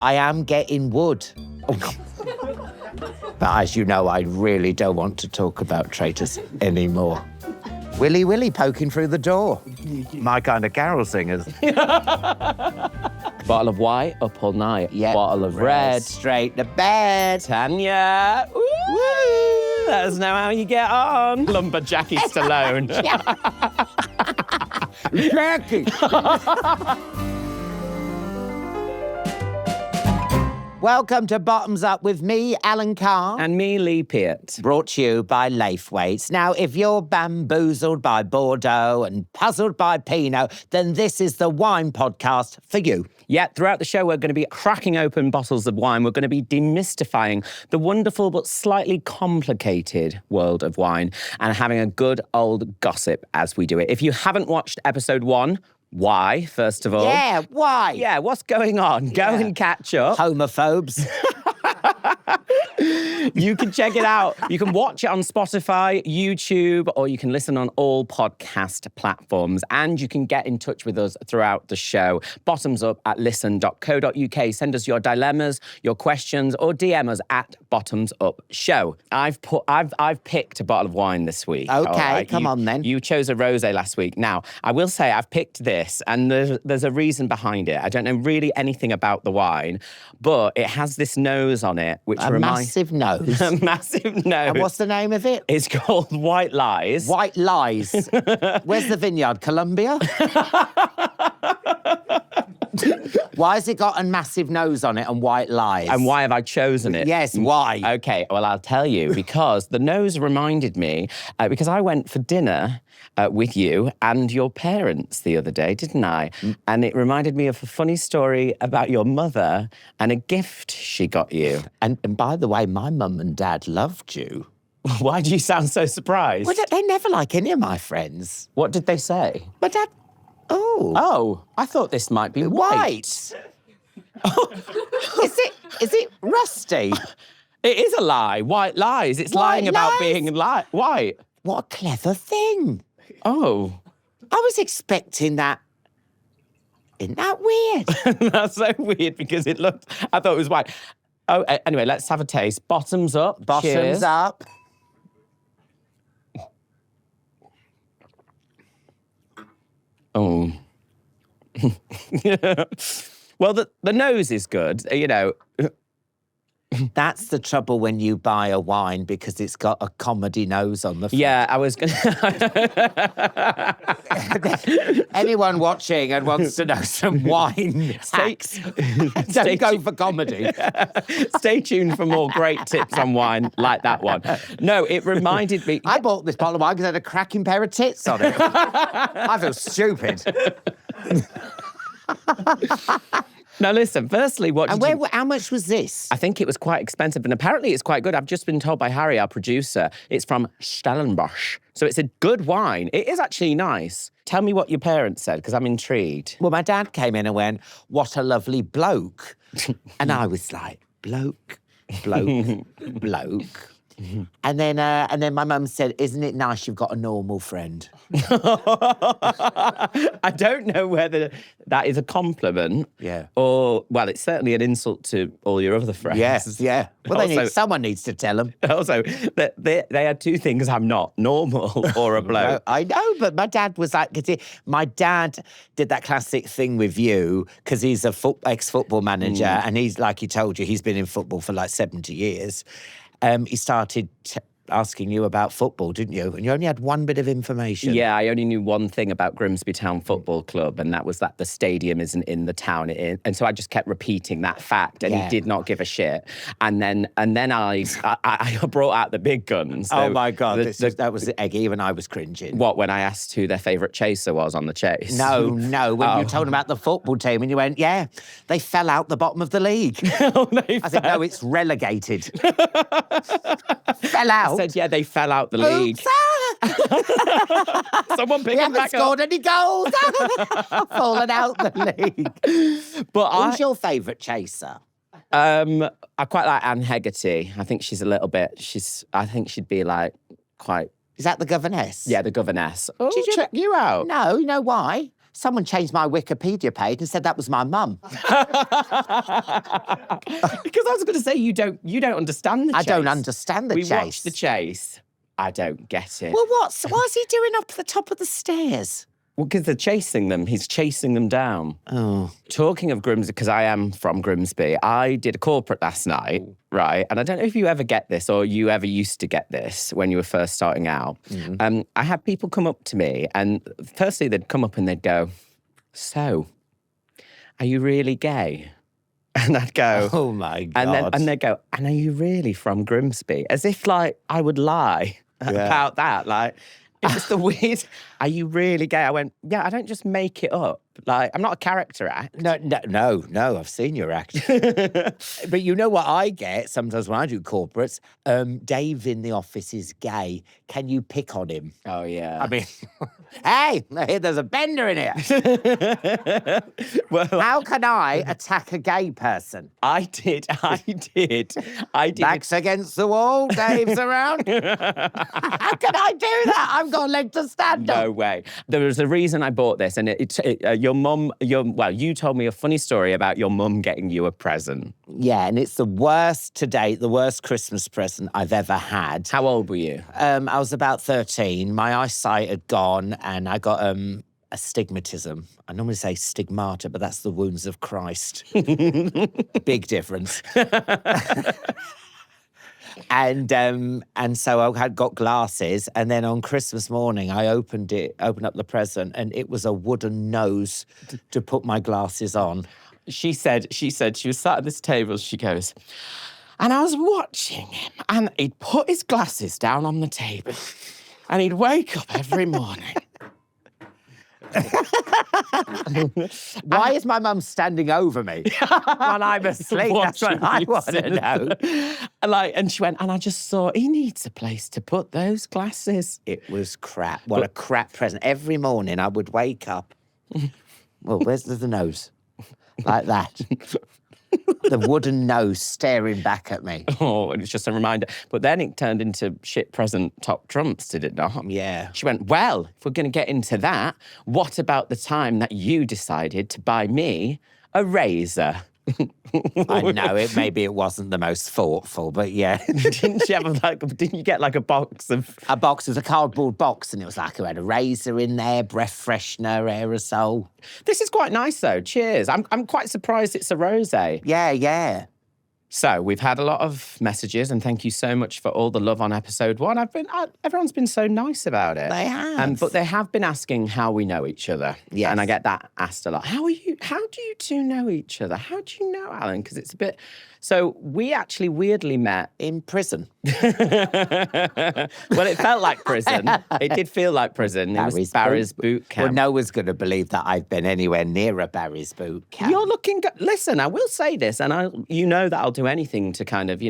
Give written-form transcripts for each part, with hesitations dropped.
I am getting wood. But as you know, I really don't want to talk about traitors anymore. Willy Willy poking through the door. My kind of carol singers. Bottle of white, up all night. Yeah. Bottle of red. Straight to bed. Tanya. Woo! Let us know how you get on. Lumberjacky Stallone. Jackie. Welcome to Bottoms Up with me, Alan Carr. And me, Lee Peart. Brought to you by Laithwates. Now, if you're bamboozled by Bordeaux and puzzled by Pinot, then this is the wine podcast for you. Yeah, throughout the show, we're going to be cracking open bottles of wine. We're going to be demystifying the wonderful but slightly complicated world of wine and having a good old gossip as we do it. If you haven't watched episode 1, why, first of all? Yeah, why? Yeah, what's going on? Go and catch up. Homophobes. You can check it out. You can watch it on Spotify, YouTube, or you can listen on all podcast platforms. And you can get in touch with us throughout the show. bottomsup@listen.co.uk. Send us your dilemmas, your questions, or DM us at bottomsupshow. I've picked a bottle of wine this week. Okay, come on then. You chose a rosé last week. Now, I will say I've picked this, and there's a reason behind it. I don't know really anything about the wine, but it has this nose on it, which Massive nose. A massive nose. And what's the name of it? It's called White Lies. White Lies. Where's the vineyard? Colombia? Why has it got a massive nose on it and white lies? And why have I chosen it? Yes, why? Okay, well, I'll tell you, because the nose reminded me, because I went for dinner with you and your parents the other day, didn't I? And it reminded me of a funny story about your mother and a gift she got you. And by the way, my mum and dad loved you. Why do you sound so surprised? Well, they never like any of my friends. What did they say? My dad... Oh, I thought this might be white. Is it rusty? It is a lie. White lies. It's lying about being white. What a clever thing. Oh. I was expecting that. Isn't that weird? That's so weird because I thought it was white. Oh, anyway, let's have a taste. Bottoms up. Bottoms Cheers. up. Oh. Well, the nose is good, you know. That's the trouble when you buy a wine because it's got a comedy nose on the front. Yeah, I was going to... Anyone watching and wants to know some wine hacks, don't go for comedy. Stay tuned for more great tips on wine like that one. No, it reminded me... I bought this bottle of wine because it had a cracking pair of tits on it. I feel stupid. Now, listen, firstly, how much was this? I think it was quite expensive, and apparently it's quite good. I've just been told by Harry, our producer, it's from Stellenbosch. So it's a good wine. It is actually nice. Tell me what your parents said, because I'm intrigued. Well, my dad came in and went, "What a lovely bloke." And I was like, bloke. And then my mum said, "Isn't it nice you've got a normal friend?" I don't know whether that is a compliment. Yeah. Or, well, it's certainly an insult to all your other friends. Yes, yeah. Well, someone needs to tell them. Also, they had two things I'm not, normal or a bloke. I know, but my dad was like, my dad did that classic thing with you because he's a ex-football manager and he's, like he told you, he's been in football for like 70 years. He started asking you about football, didn't you? And you only had one bit of information. Yeah, I only knew one thing about Grimsby Town Football Club, and that was that the stadium isn't in the town. And so I just kept repeating that fact, and he did not give a shit. And then I brought out the big guns. So oh my God, that was eggy when I was cringing. What, when I asked who their favourite chaser was on the chase? No, when you told them about the football team and you went, yeah, they fell out the bottom of the league. I said, no, it's relegated. Fell out. I said, yeah, they fell out the league. Someone pick them back up. Scored any goals. Fallen out the league. But who's your favourite chaser? I quite like Anne Hegarty. I think she's a little bit. I think she'd be like quite. Is that the governess? Yeah, the governess. Oh, Did check you out. No, you know why? Someone changed my Wikipedia page and said that was my mum. Because I was going to say you don't understand the chase. I don't understand the chase. We watched the chase. I don't get it. Well, what's he doing up the top of the stairs? Well, because they're chasing them. He's chasing them down. Oh. Talking of Grimsby, because I am from Grimsby, I did a corporate last night, right? And I don't know if you ever get this or you ever used to get this when you were first starting out. Mm-hmm. I had people come up to me and firstly they'd come up and they'd go, "So, are you really gay?" And I'd go, "Oh my God." And they'd go, "And are you really from Grimsby?" As if like I would lie about that. Like, it was the weird, "Are you really gay?" I went, "Yeah, I don't just make it up. Like, I'm not a character act." No, I've seen your act. But you know what I get sometimes when I do corporates? Dave in the office is gay. Can you pick on him? Oh, yeah. I mean, hey, there's a bender in here. Well, how can I attack a gay person? I did. Backs against the wall, Dave's around. How can I do that? I've got a leg to stand on. No way. There was a reason I bought this, and your mum, you told me a funny story about your mum getting you a present. Yeah, and it's the worst to date, the worst Christmas present I've ever had. How old were you? I was about 13. My eyesight had gone, and I got astigmatism. I normally say stigmata, but that's the wounds of Christ. Big difference. And so I had got glasses, and then on Christmas morning I opened up the present, and it was a wooden nose to put my glasses on. She said she was sat at this table, she goes, and I was watching him, and he'd put his glasses down on the table, and he'd wake up every morning. Why is my mum standing over me while I'm asleep? That's what I want to know. And she went, and I just thought, he needs a place to put those glasses. It was crap. What a crap present. Every morning I would wake up. Well, where's the nose? Like that. The wooden nose staring back at me. Oh, and it's just a reminder. But then it turned into shit present top trumps, did it not? Yeah. She went, well, if we're going to get into that, what about the time that you decided to buy me a razor? I know maybe it wasn't the most thoughtful, but yeah. Didn't you get like a box of... A box, it was a cardboard box, and it was like it had a razor in there, breath freshener, aerosol. This is quite nice though, cheers. I'm quite surprised it's a rosé. Yeah. So we've had a lot of messages, and thank you so much for all the love on episode 1. Everyone's been so nice about it. They have. But they have been asking how we know each other. Yes. And I get that asked a lot. How do you two know each other? How do you know Alan? Because it's a bit... So we actually weirdly met... In prison. Well, it felt like prison. It did feel like prison. It was Barry's boot camp. Well, no one's going to believe that I've been anywhere near a Barry's boot camp. You're looking good. Listen, I will say this, and you know that I'll do anything to kind of,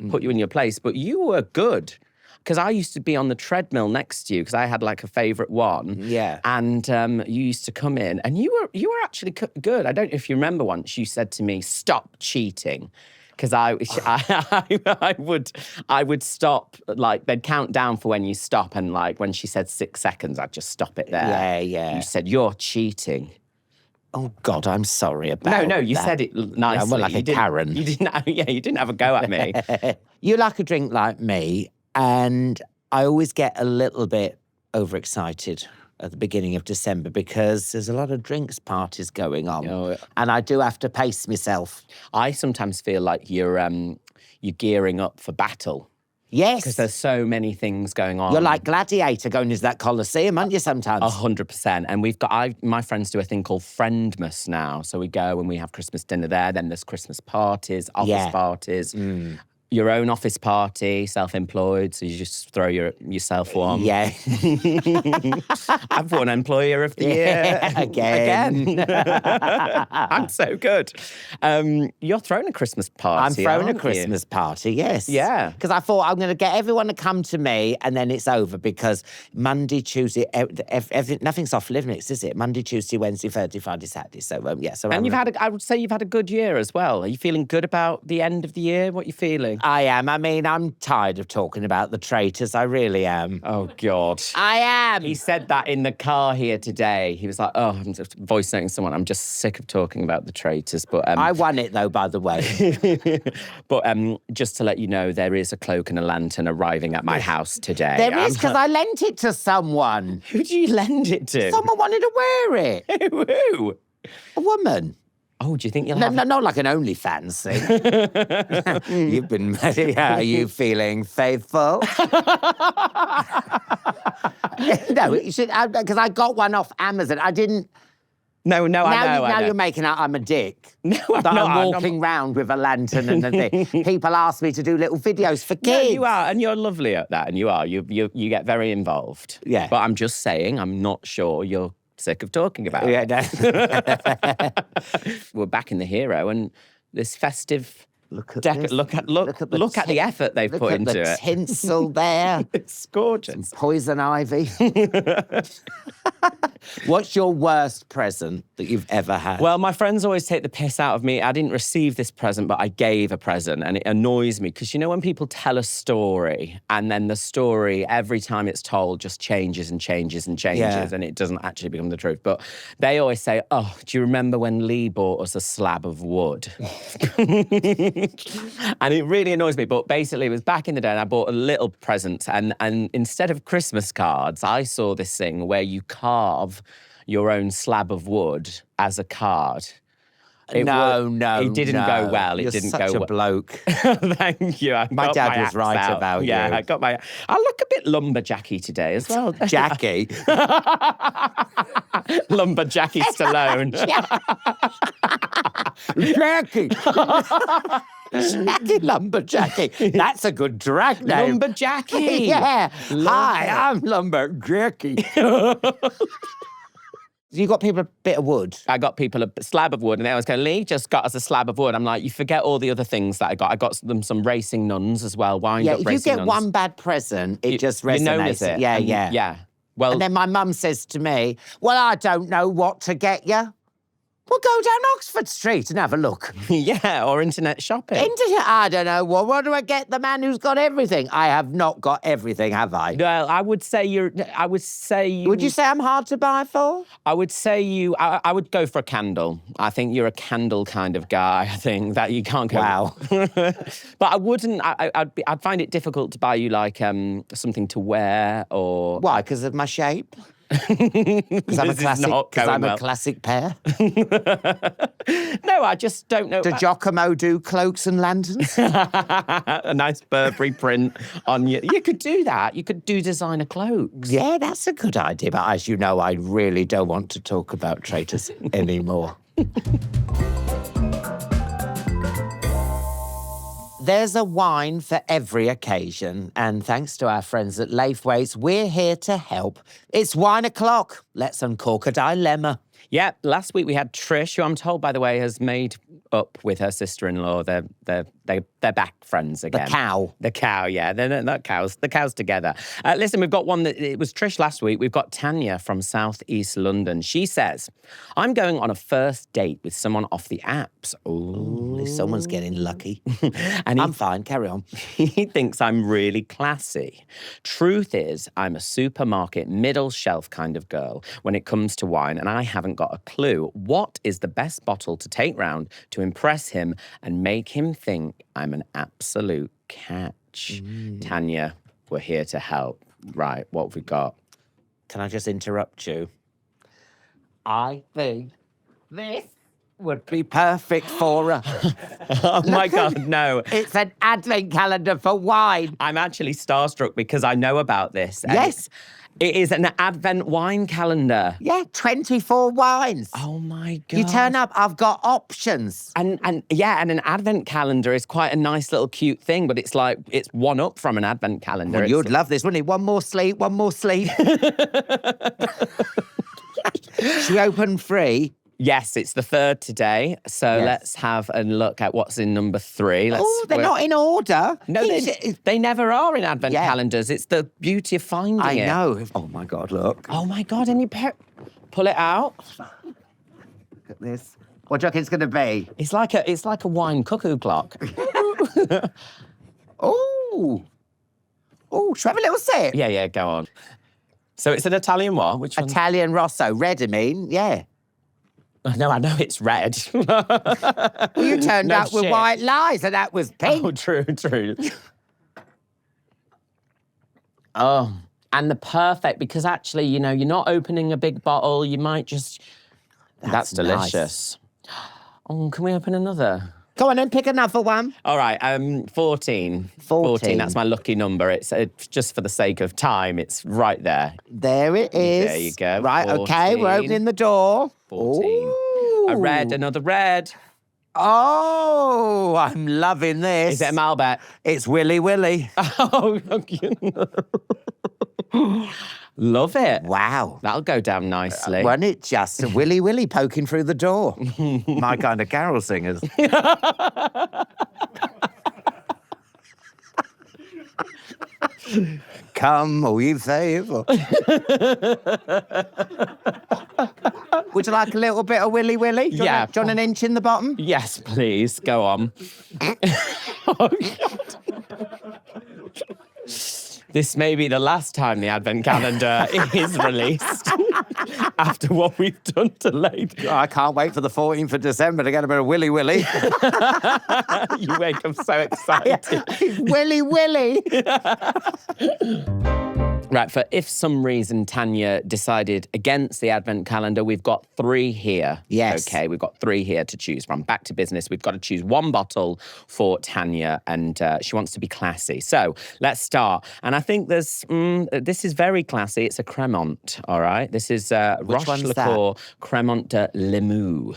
put you in your place, but you were good. Because I used to be on the treadmill next to you because I had like a favourite one. Yeah. And you used to come in, and you were actually good. I don't know if you remember once you said to me, "Stop cheating." Because I would stop, like, they'd count down for when you stop, and like when she said 6 seconds, I'd just stop it there. Yeah. You said, "You're cheating." Oh God, I'm sorry about that. No, you said it nicely. Well, like a Karen. You didn't have a go at me. You like a drink like me, and I always get a little bit overexcited at the beginning of December because there's a lot of drinks parties going on, and I do have to pace myself. I sometimes feel like you're gearing up for battle. Yes. Because there's so many things going on. You're like Gladiator going into that Colosseum, aren't you, sometimes? 100%. And my friends do a thing called Friendmas now. So we go and we have Christmas dinner there. Then there's Christmas parties, office parties. Your own office party, self-employed, so you just throw yourself one. Yeah. I've won Employer of the Year. Again. I'm so good. You're throwing a Christmas party, I'm throwing a aren't Christmas party, yes. Yeah. Because I thought I'm going to get everyone to come to me and then it's over because Monday, Tuesday, nothing's off limits, is it? Monday, Tuesday, Wednesday, Thursday, Friday, Saturday. So, yeah. So and I would say you've had a good year as well. Are you feeling good about the end of the year? What are you feeling? today? I am. I mean, I'm tired of talking about the traitors. I really am. Oh, God. I am. He said that in the car here today. He was like, oh, I'm just voice noting someone. I'm just sick of talking about the traitors. But I won it, though, by the way. But just to let you know, there is a cloak and a lantern arriving at my house today. There is, because I lent it to someone. Who do you lend it to? Someone wanted to wear it. Who? A woman. Oh, do you think you'll No, have... no, not like an OnlyFans thing. You've been... Are you feeling faithful? No, you should... Because I got one off Amazon. I didn't... No, I know. Now you're making out I'm a dick. No, I'm that not. I'm walking round with a lantern and a thing. People ask me to do little videos for kids. No, you are, and you're lovely at that, and you are. You get very involved. Yeah. But I'm just saying, I'm not sure you're sick of talking about it. Yeah, no. We're back in the Hero, and this festive... Look at this. Look at the effort they've put into the it. Tinsel there. It's gorgeous. Poison ivy. What's your worst present that you've ever had? Well, my friends always take the piss out of me. I didn't receive this present, but I gave a present, and it annoys me because you know when people tell a story and then the story, every time it's told, just changes and changes and changes, and it doesn't actually become the truth. But they always say, oh, do you remember when Lee bought us a slab of wood? And it really annoys me. But basically, it was back in the day, and I bought a little present, and instead of Christmas cards, I saw this thing where you carve your own slab of wood as a card. It didn't go well. You're It didn't such go a well. bloke. Thank you. My dad was right out. about you. Yeah, I look a bit lumberjacky today as well. Jackie. Lumberjacky Stallone. Jackie. Jackie Lumberjacky. That's a good drag name. Lumberjacky. Yeah. Love Hi, it. I'm Lumberjacky. You got people a bit of wood. I got people a slab of wood, and they always go, Lee just got us a slab of wood. I'm like, you forget all the other things that I got. I got them some racing nuns as well, wind up If racing you get nuns. one bad present, it just resonates. You notice it. Yeah, And- yeah. Yeah. Well, And then my mum says to me, well, I don't know what to get you. Well, go down Oxford Street and have a look. yeah, or internet shopping. I don't know. Well, what do I get the man who's got everything? I have not got everything, have I? Well, I would say you... Would you say I'm hard to buy for? I would say I would go for a candle. I think you're a candle kind of guy. I think that you can't go... Wow. But I wouldn't... I'd find it difficult to buy you, like, something to wear or... Why? Because of my shape? Because I'm a classic pair. No, I just don't know. Do Giacomo do cloaks and lanterns? A nice Burberry print on you. You could do that. You could do designer cloaks. Yeah, that's a good idea. But as you know, I really don't want to talk about traitors anymore. There's a wine for every occasion, and thanks to our friends at Laithwates, we're here to help. It's wine o'clock. Let's uncork a dilemma. Yeah, last week we had Trish, who I'm told, by the way, has made up with her sister-in-law. They're back friends again. The cow, yeah. They're not cows. The cows together. Listen, we've got one that... It was Trish last week. We've got Tanya from South East London. She says, I'm going on a first date with someone off the apps. Ooh, someone's getting lucky. And I'm fine, carry on. He thinks I'm really classy. Truth is, I'm a supermarket middle shelf kind of girl when it comes to wine, and I haven't got a clue. What is the best bottle to take round to impress him and make him think I'm an absolute catch? Tanya, we're here to help. Right, what have we got? Can I just interrupt you? I think this would be perfect for her. Oh my God, no. It's an advent calendar for wine. I'm actually starstruck because I know about this. And Yes. It is an advent wine calendar. Yeah, 24 wines. Oh my God. You turn up, I've got options. And an advent calendar is quite a nice little cute thing, but it's like, it's one up from an advent calendar. Well, you'd love this, wouldn't you? One more sleep. Should we open 3? Yes, it's the 3rd today. So let's have a look at what's in number 3. They're not in order. No, they never are in advent calendars. It's the beauty of finding it. I know. Oh my God, look. Oh my God, and you pull it out. Look at this. What do you reckon it's going to be? It's like a wine cuckoo clock. Oh, should we have a little sip? Yeah, go on. So it's an Italian what? Which one? Italian Rosso, red, I mean, yeah. No, I know it's red. Well, you turned up with white lies, and that was pink. Oh, true. Oh, and the perfect, because actually, you know, you're not opening a big bottle. You might just... That's delicious. Nice. Oh, can we open another? Go on and pick another one. All right, 14. 14, that's my lucky number. It's just for the sake of time, it's right there. There it is. There you go. Right, 14. okay, we're opening the door. 14. Ooh. A red, another red. Oh, I'm loving this. Is it a Malbec? It's Willy Willy. Oh, love it. Wow. That'll go down nicely. Wasn't it just a Willy Willy poking through the door? My kind of carol singers. Come, all you faithful. Would you like a little bit of Willy Willy? Do you want an inch in the bottom? Yes, please. Go on. Oh, this may be the last time the Advent calendar is released after what we've done to Laithwates. I can't wait for the 14th of December to get a bit of Willy Willy. You wake up so excited. Willy Willy. Right, for if some reason Tanya decided against the Advent calendar, we've got 3 here. Yes. Okay, we've got 3 here to choose from. Back to business. We've got to choose 1 bottle for Tanya, and she wants to be classy. So let's start. And I think this is very classy. It's a Cremant, all right? This is Which one's Rochelicoeur Cremant de Limoux.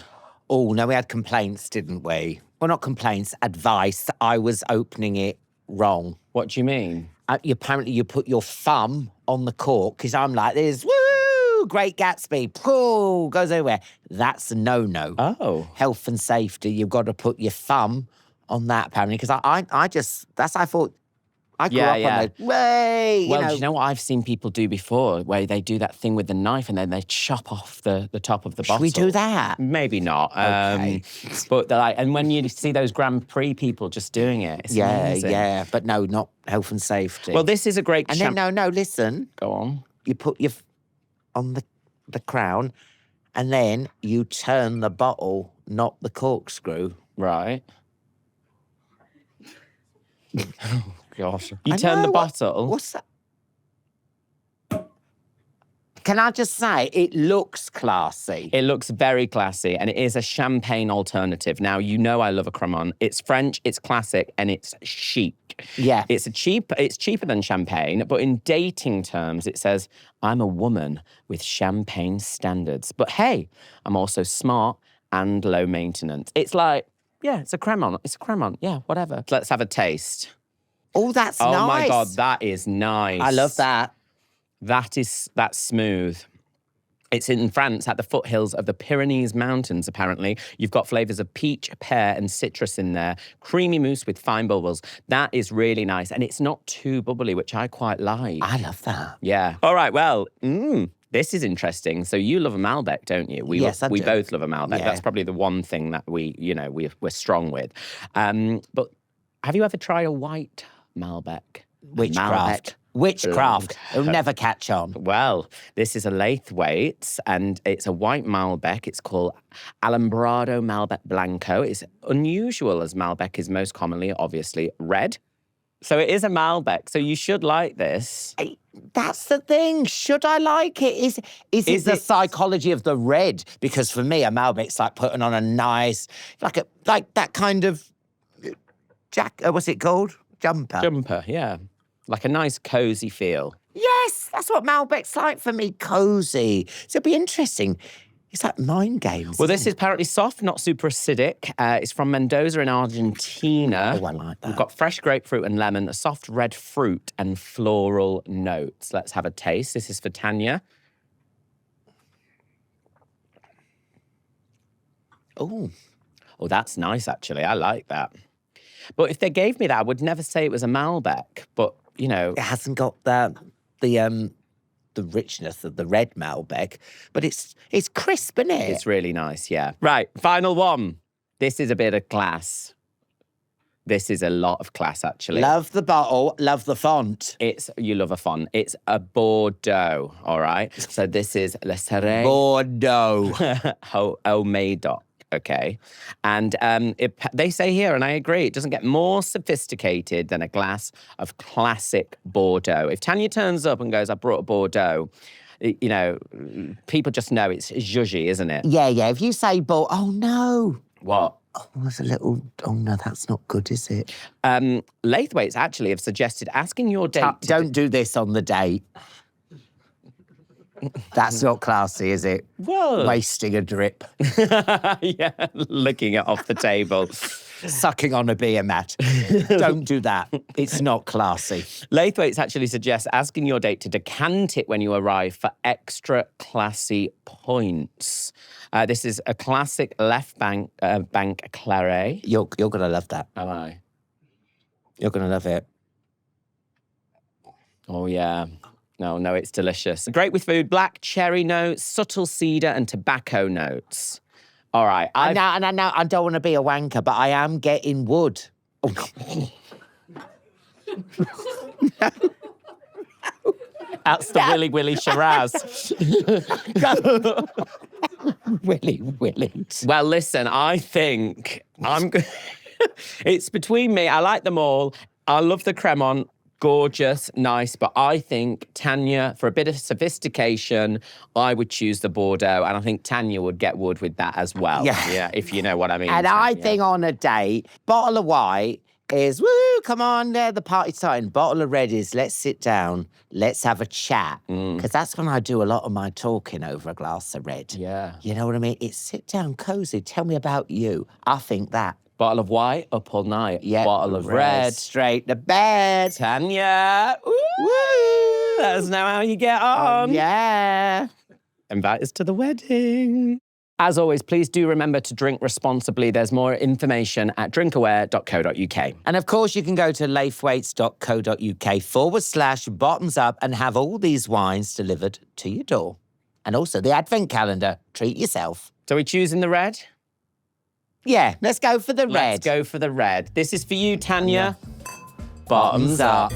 Oh, no, we had complaints, didn't we? Well, not complaints, advice. I was opening it wrong. What do you mean? Apparently, you put your thumb on the cork, because I'm like this, woo, Great Gatsby, pooh, goes everywhere. That's a no-no. Oh. Health and safety, you've got to put your thumb on that, apparently, because I thought, I grew up on the way. Well, do you know what I've seen people do before, where they do that thing with the knife and then they chop off the top of the bottle? Should we do that? Maybe not. Okay. But they're like, and when you see those Grand Prix people just doing it, it's amazing. Yeah, but no, not health and safety. Well, this is a great. And then no, listen. Go on. You put your on the crown, and then you turn the bottle, not the corkscrew. Right. Gosh. You turn the bottle. What's that? Can I just say, it looks classy. It looks very classy, and it is a champagne alternative. Now, you know I love a Cremant. It's French, it's classic, and it's chic. Yeah. It's cheaper than champagne, but in dating terms, it says, I'm a woman with champagne standards. But hey, I'm also smart and low maintenance. It's like, yeah, it's a Cremant. It's a Cremant. Yeah, whatever. Let's have a taste. Oh, that's nice. Oh my God, that is nice. I love that. That's smooth. It's in France at the foothills of the Pyrenees Mountains, apparently. You've got flavours of peach, pear, and citrus in there. Creamy mousse with fine bubbles. That is really nice. And it's not too bubbly, which I quite like. I love that. Yeah. All right, well, this is interesting. So you love a Malbec, don't you? Yes, I do. We both love a Malbec. Yeah. That's probably the one thing that we're strong with. But have you ever tried a white Malbec? Witchcraft. Witchcraft. It'll never catch on. Well, this is a Laithwates, and it's a white Malbec. It's called Alambrado Malbec Blanco. It's unusual, as Malbec is most commonly, obviously, red. So it is a Malbec, so you should like this. That's the thing. Should I like it? Is it the psychology of the red? Because for me, a Malbec's like putting on a nice, like that kind of what's it called? Jumper. Jumper, yeah. Like a nice cosy feel. Yes, that's what Malbec's like for me, cosy. So it'll be interesting. It's like mind games. Well, this is apparently soft, not super acidic. It's from Mendoza in Argentina. Oh, I like that. We've got fresh grapefruit and lemon, a soft red fruit and floral notes. Let's have a taste. This is for Tanya. Oh, that's nice, actually. I like that. But if they gave me that, I would never say it was a Malbec. But, you know... It hasn't got the richness of the red Malbec, but it's crisp, isn't it? It's really nice, yeah. Right, final one. This is a bit of class. This is a lot of class, actually. Love the bottle, love the font. You love a font. It's a Bordeaux, all right? So this is Le Serre Bordeaux. Au Médoc, okay? And they say here, and I agree, it doesn't get more sophisticated than a glass of classic Bordeaux. If Tanya turns up and goes, I brought a Bordeaux, you know, people just know it's zhuzhy, isn't it? Yeah. If you say oh no. What? Oh, there's a little, oh no, that's not good, is it? Laithwates actually have suggested asking your date Don't do this on the date. That's not classy, is it? Well. Wasting a drip. Yeah, licking it off the table. Sucking on a beer mat. Don't do that. It's not classy. Laithwates actually suggests asking your date to decant it when you arrive for extra classy points. This is a classic left bank claret. You're going to love that. Am I? You're going to love it. Oh, yeah. No, it's delicious. Great with food. Black cherry notes, subtle cedar and tobacco notes. All right. I don't want to be a wanker, but I am getting wood. Oh. That's the Willy Shiraz. Willy. Well, listen, I think it's between me. I like them all. I love the Cremant. Gorgeous, nice, but I think Tanya, for a bit of sophistication, I would choose the Bordeaux, and I think Tanya would get wood with that as well. Yeah, if you know what I mean. And Tanya. I think on a date, bottle of white is, woo, come on there, the party's starting. Bottle of red is, let's sit down, let's have a chat. Because that's when I do a lot of my talking over a glass of red. Yeah. You know what I mean? It's sit down, cozy, tell me about you. I think that. Bottle of white, up all night. Yeah. Bottle of red. Straight to bed. Tanya. Woo! Let us know how you get on. Yeah. Invite us to the wedding. As always, please do remember to drink responsibly. There's more information at drinkaware.co.uk. And of course, you can go to laithwates.co.uk/bottoms up and have all these wines delivered to your door. And also the advent calendar. Treat yourself. So we choosing the red? Yeah, let's go for the red. Let's go for the red. This is for you, Tanya. Bottoms up.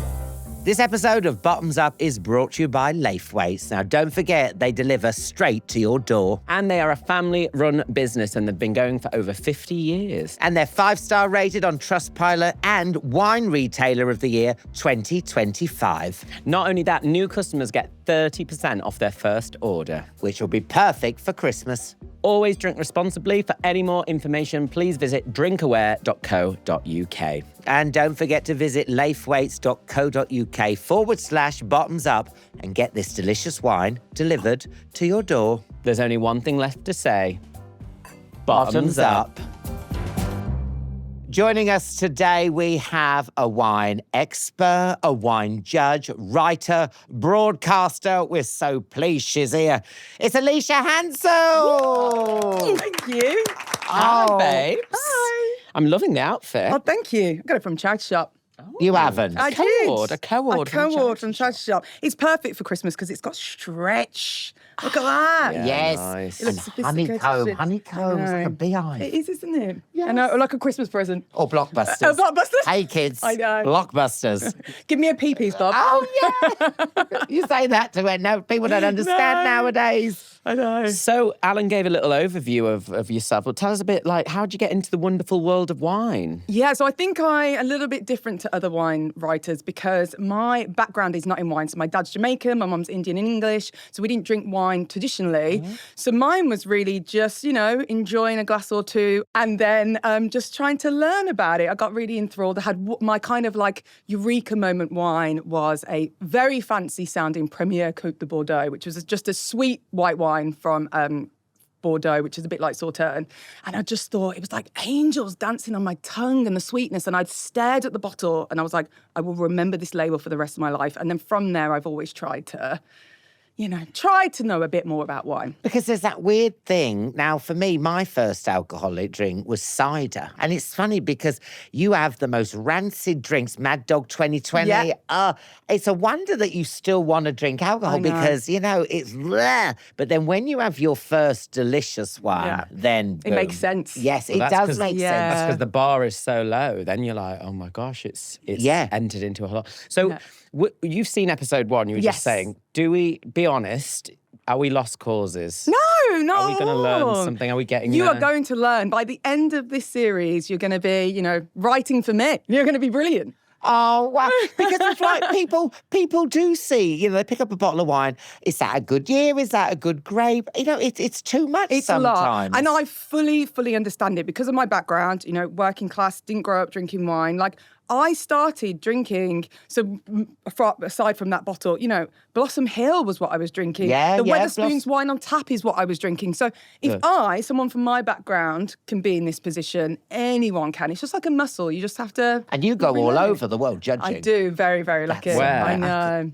This episode of Bottoms Up is brought to you by Laithwates. Now, don't forget, they deliver straight to your door. And they are a family-run business, and they've been going for over 50 years. And they're 5-star rated on Trustpilot and Wine Retailer of the Year 2025. Not only that, new customers get 30% off their first order. Which will be perfect for Christmas. Always drink responsibly. For any more information, please visit drinkaware.co.uk. And don't forget to visit laithwates.co.uk/bottoms up and get this delicious wine delivered to your door. There's only one thing left to say. Bottoms up. Joining us today, we have a wine expert, a wine judge, writer, broadcaster. We're so pleased she's here. It's Aleesha Hansel. Thank you. Hi, babes. Hi. I'm loving the outfit. Oh, thank you. I got it from Chad Shop. You haven't? I did. A co-ord from Chad Shop. It's perfect for Christmas because it's got stretch. Look at that. Yeah, Yes. nice. It looks sophisticated. Honeycombs, like a beehive. It is, isn't it? Yes. I know, like a Christmas present. Or Blockbusters. Oh, Blockbusters? Hey, kids. I know. Blockbusters. Give me a pee-pees, Bob. Oh, yeah. You say that to it. No, people don't understand nowadays. I know. So, Alan gave a little overview of yourself. Well, tell us a bit, like, how'd you get into the wonderful world of wine? Yeah, so I think a little bit different to other wine writers because my background is not in wine. So my dad's Jamaican, my mum's Indian and English. So we didn't drink wine traditionally. So mine was really just, enjoying a glass or two and then just trying to learn about it. I got really enthralled. I had my kind of like eureka moment wine was a very fancy sounding Premier Côte de Bordeaux, which was just a sweet white wine from Bordeaux, which is a bit like Sauternes. And I just thought it was like angels dancing on my tongue and the sweetness. And I'd stared at the bottle and I was like, I will remember this label for the rest of my life. And then from there, I've always tried to, try to know a bit more about wine. Because there's that weird thing. Now, for me, my first alcoholic drink was cider. And it's funny because you have the most rancid drinks, Mad Dog 2020. Yeah. It's a wonder that you still want to drink alcohol because, it's bleh. But then when you have your first delicious one, then it makes sense. Yes, it does make sense. That's because the bar is so low. Then you're like, oh my gosh, it's entered into a lot. So you've seen episode 1, you were just saying. Do we, be honest, are we lost causes? No, not Are we going to learn something? Are we getting You there? are going to learn. By the end of this series, you're going to be, writing for me. You're going to be brilliant. Oh, wow. Because it's like people do see, they pick up a bottle of wine. Is that a good year? Is that a good grape? It's too much It's sometimes. a lot. And I fully understand it because of my background, working class, didn't grow up drinking wine. Like, I started drinking, so aside from that bottle, Blossom Hill was what I was drinking. The Wetherspoons wine on tap is what I was drinking. So if someone from my background, can be in this position, anyone can. It's just like a muscle. You just have to... And you go all over the world judging. I do. Very, very lucky. Where? I know.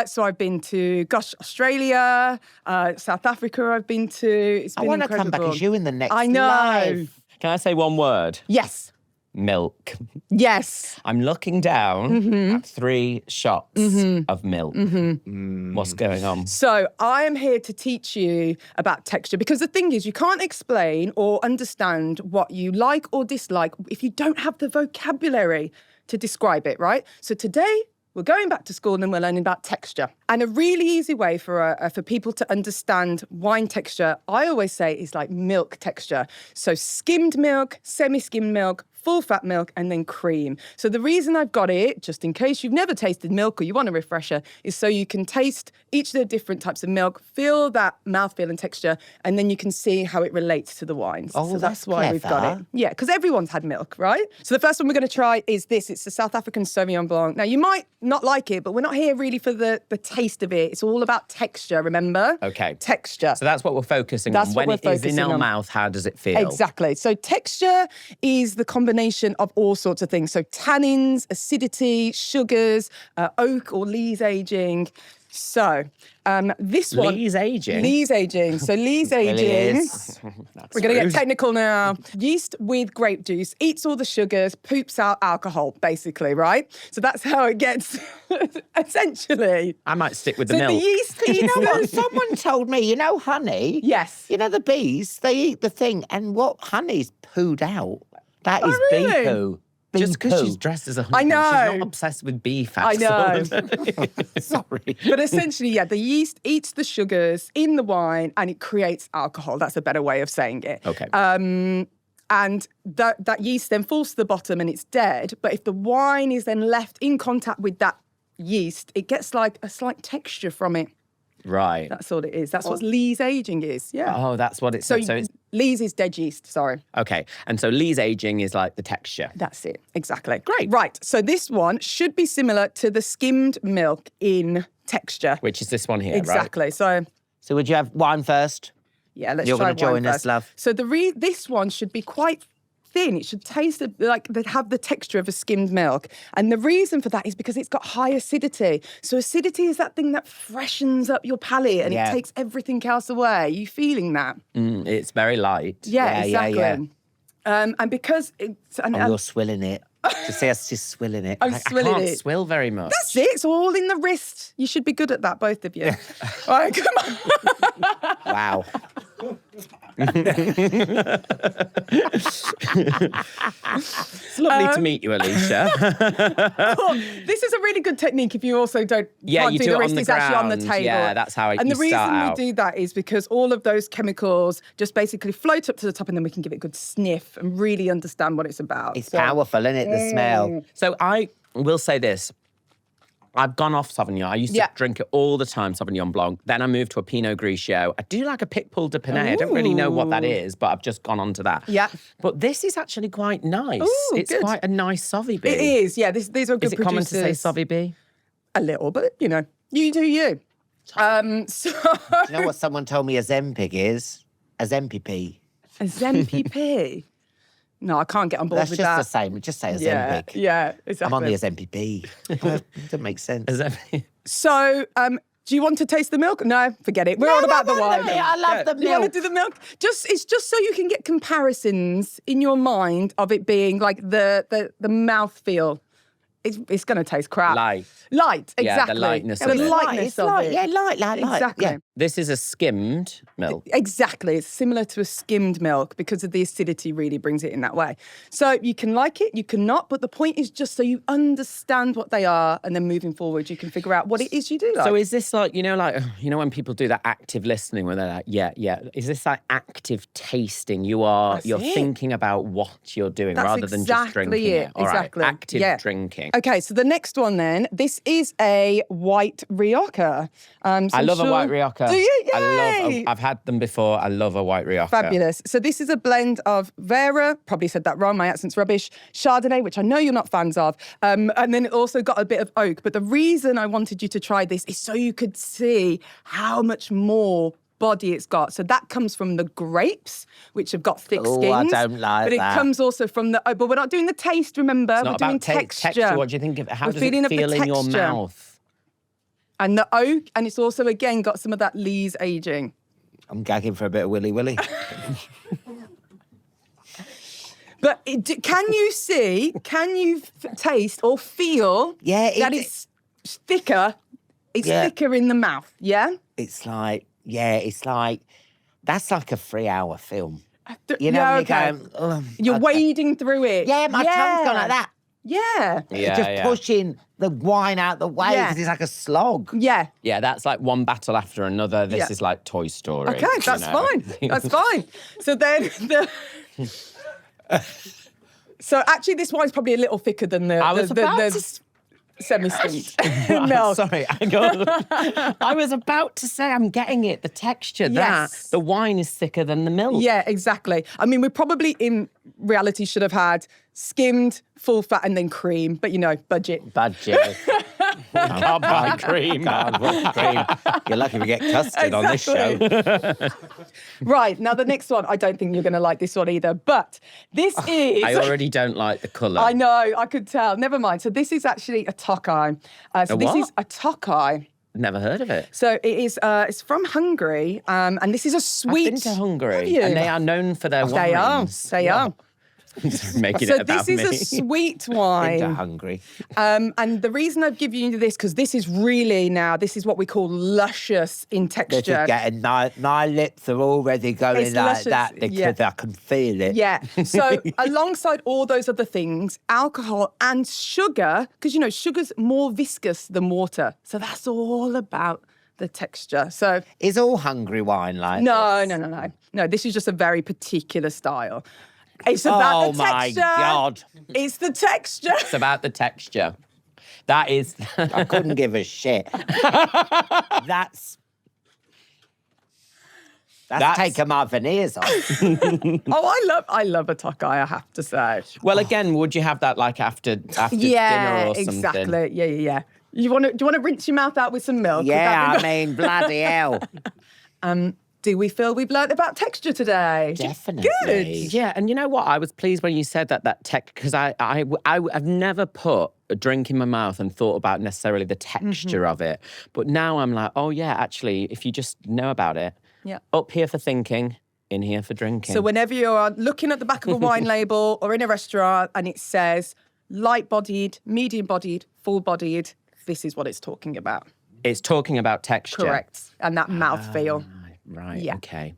So I've been to, Australia, South Africa I've been to. It's been want to incredible. come back as you in the next I know. life. Can I say one word? Yes. Milk. Yes. I'm looking down at 3 shots of milk. What's going on? So I am here to teach you about texture because the thing is you can't explain or understand what you like or dislike if you don't have the vocabulary to describe it, right? So today we're going back to school and we're learning about texture. And a really easy way for people to understand wine texture, I always say, is like milk texture. So skimmed milk, semi-skimmed milk, full fat milk, and then cream. So the reason I've got it, just in case you've never tasted milk or you want a refresher, is so you can taste each of the different types of milk, feel that mouthfeel and texture, and then you can see how it relates to the wines. Oh, so that's why we've got clever. it. Yeah, because everyone's had milk, right? So the first one we're going to try is this. It's the South African Sauvignon Blanc. Now, you might not like it, but we're not here really for the taste of it. It's all about texture, remember? Okay. Texture. So that's what we're focusing That's on. what When we're it is in focusing our on. mouth, how does it feel? Exactly. So texture is the combination of all sorts of things. So tannins, acidity, sugars, oak or lees aging. So this one... Lees aging? Lees aging. So lees aging... We're going to get technical now. Yeast with grape juice eats all the sugars, poops out alcohol, basically, right? So that's how it gets, essentially. I might stick with the So milk. the yeast eats... You know what? Someone told me, honey? Yes. The bees, they eat the thing, and what honey's pooed out, that is really? bee poo. Bee Just because poo. she's dressed as a I honey, know. she's not obsessed with bee fat. I know. Sorry. But essentially, the yeast eats the sugars in the wine and it creates alcohol. That's a better way of saying it. Okay. And that yeast then falls to the bottom and it's dead. But if the wine is then left in contact with that yeast, it gets like a slight texture from it. Right. That's all it is. That's what lees aging is. Yeah. Oh, that's what it's... So it's... lees is dead yeast, sorry. Okay. And so lees aging is like the texture. That's it, exactly. Great. Right, so this one should be similar to the skimmed milk in texture. Which is this one here, Exactly, right? so... So would you have wine first? Yeah, let's You're try gonna join wine us, first. love. So this one should be quite thin. It should taste have the texture of a skimmed milk. And the reason for that is because it's got high acidity. So acidity is that thing that freshens up your palate and it takes everything else away. You feeling that? It's very light. Yeah, Yeah, exactly. yeah. And because it's... You're swilling it. To see us just swilling it. I'm I swilling can't it. swill very much. That's it. It's all in the wrist. You should be good at that, both of you. All right, come on. Wow. It's lovely to meet you, Aleesha. This is a really good technique if you also can't you do do the it on wrist. the It's actually on the ground. table. Yeah, that's how And you the reason start out. we do that is because all of those chemicals just basically float up to the top and then we can give it a good sniff and really understand what it's about. It's powerful, isn't it? The smell. So I will say this. I've gone off Sauvignon. I used to drink it all the time, Sauvignon Blanc. Then I moved to a Pinot Grigio. I do like a Picpoul de Pinet. I don't really know what that is, but I've just gone on to that. Yeah. But this is actually quite nice. Ooh, It's good. quite a nice Sauvy B. It is, yeah. These are good Is it common to say producers. Sauvy B? A little, but you do you. So You know what someone told me a Zempic is? A Zempic. a ZMPP. No, I can't get on board That's with just that. the same. Just say a Yeah, Zempic. yeah, exactly. I'm on the Zempic. Doesn't make sense. Is that- So Do you want to taste the milk? No, forget it. We're all about the wine. I love the milk. You want to do the milk? It's just so you can get comparisons in your mind of it being like the mouthfeel. It's going to taste crap. Light, exactly. Yeah, the lightness of it. The lightness of it. Yeah, light. Exactly. Yeah. This is a skimmed milk. Exactly. It's similar to a skimmed milk because of the acidity really brings it in that way. So you can like it, you can not, but the point is just so you understand what they are and then moving forward you can figure out what it is you do like. So is this like when people do that active listening where they're like, yeah. Is this like active tasting? You're thinking about what you're doing rather than just drinking it. All right. Exactly. Active drinking. Okay, so the next one then, this is a white Rioja. I love a white Rioja. Do you? Yay! I've had them before. I love a white Rioja. Fabulous. So this is a blend of Vera, probably said that wrong, my accent's rubbish, Chardonnay, which I know you're not fans of, and then it also got a bit of oak. But the reason I wanted you to try this is so you could see how much more body it's got. So that comes from the grapes, which have got thick skins. I don't like but that. It comes also from the, but we're not doing the taste, remember? It's we're not doing about texture. What do you think of how We're does it feeling of the feel in your texture. mouth? And the oak, and it's also, again, got some of that Lee's aging. I'm gagging for a bit of Willy Willy. But can you taste or feel that it's thicker? It's thicker in the mouth, yeah? It's like, that's like a 3-hour film. You're wading through it. Yeah, my tongue's gone like that. Yeah. Just pushing the wine out the way because it's like a slog. Yeah. Yeah, that's like one battle after another. This is like Toy Story. Okay, that's fine. That's fine. So then so actually this wine's probably a little thicker than the semi-skimmed milk. Sorry, I was about to say I'm getting it. The texture, Yes. the wine is thicker than the milk. Yeah, exactly. I mean, we probably in reality should have had skimmed, full fat, and then cream. But budget. Can't buy cream. You're lucky we get custard on this show. Right, now the next one, I don't think you're going to like this one either, but this is... I already don't like the colour. I know, I could tell. Never mind. So this is actually a Tokaj. This is a Tokaj. Never heard of it. So it is. It's from Hungary, and this is a sweet... I've been to Hungary, Have you? and they are known for their wines. They are. Making So it about this me. is a sweet wine. Into hungry. And the reason I've given you this, because this is really now, this is what we call luscious in texture. This is getting, my lips are already going It's like luscious, that because I can feel it. Yeah. So alongside all those other things, alcohol and sugar, because sugar's more viscous than water. So that's all about the texture. So Is all hungry wine like no. this? No, this is just a very particular style. It's about the texture. Oh my God. It's the texture. It's about the texture. That is... I couldn't give a shit. That's taking my veneers off. Oh, I love a Tokaj, I have to say. Well, again, would you have that like after dinner or something? Exactly. Yeah. Do you want to rinse your mouth out with some milk? Yeah, I mean, bloody hell. Do we feel we've learnt about texture today? Definitely. Good. Yeah, and you know what? I was pleased when you said that because I've never put a drink in my mouth and thought about necessarily the texture of it. But now I'm like, oh yeah, actually, if you just know about it, up here for thinking, in here for drinking. So whenever you're looking at the back of a wine label or in a restaurant and it says light-bodied, medium-bodied, full-bodied, this is what it's talking about. It's talking about texture. Correct. And that mouthfeel. Right, Yeah. okay.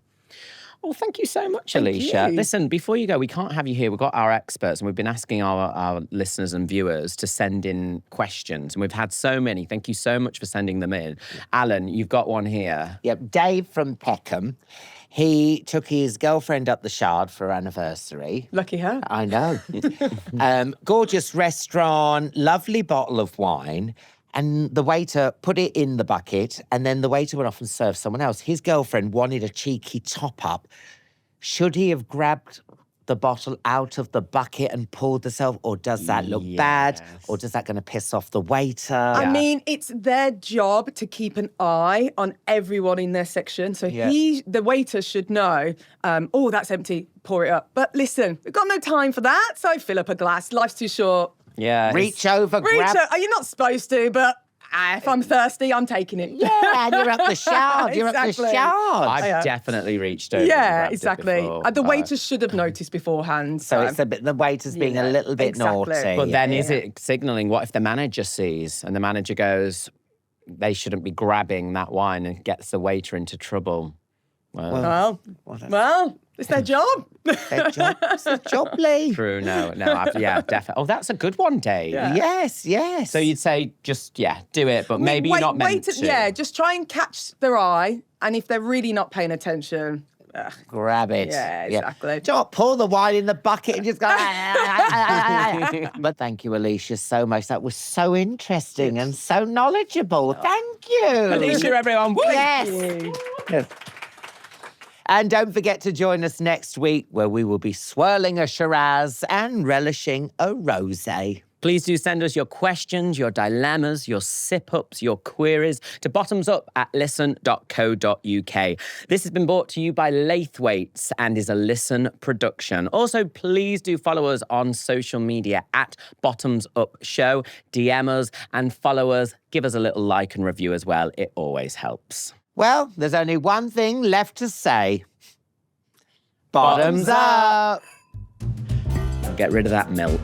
Well, thank you so much, Thank Aleesha. you. Listen, before you go, we can't have you here. We've got our experts and we've been asking our listeners and viewers to send in questions. And we've had so many. Thank you so much for sending them in. Alan, you've got one here. Yep, Dave from Peckham. He took his girlfriend up the Shard for her anniversary. Lucky her. I know. Gorgeous restaurant, lovely bottle of wine. And the waiter put it in the bucket, and then the waiter went off and served someone else. His girlfriend wanted a cheeky top-up. Should he have grabbed the bottle out of the bucket and poured herself, or does that look bad? Or does that going to piss off the waiter? I mean, it's their job to keep an eye on everyone in their section. So the waiter should know, oh, that's empty, pour it up. But listen, we've got no time for that, so fill up a glass. Life's too short. Yeah. Reach over, grab. You're not supposed to, but If I'm thirsty, I'm taking it. Yeah, and you're up the shard. You're up the Exactly. shard. I've definitely reached over. and Yeah, grabbed it exactly. before. The waiters should have noticed beforehand. So it's a bit, the waiter's being a little bit exactly. naughty. But then is it signalling, what if the manager sees and the manager goes, they shouldn't be grabbing that wine, and gets the waiter into trouble? Well, it's their job. Their job, it's their job, Lee. True, no, yeah, definitely. Oh, that's a good one, Dave. Yeah. Yes, yes. So you'd say just, do it, but maybe you're not meant to. Yeah, just try and catch their eye. And if they're really not paying attention, grab it. Yeah, exactly. Do you know what? Pour the wine in the bucket and just go. But thank you, Aleesha, so much. That was so interesting and so knowledgeable. Thank you. Aleesha, everyone. Woo! Yes. And don't forget to join us next week, where we will be swirling a Shiraz and relishing a rosé. Please do send us your questions, your dilemmas, your sip-ups, your queries to bottomsup@listen.co.uk. This has been brought to you by Laithwates and is a Listen production. Also, please do follow us on social media at Bottoms Up Show. DM us and follow us. Give us a little like and review as well. It always helps. Well, there's only one thing left to say. Bottoms up. Get rid of that milk.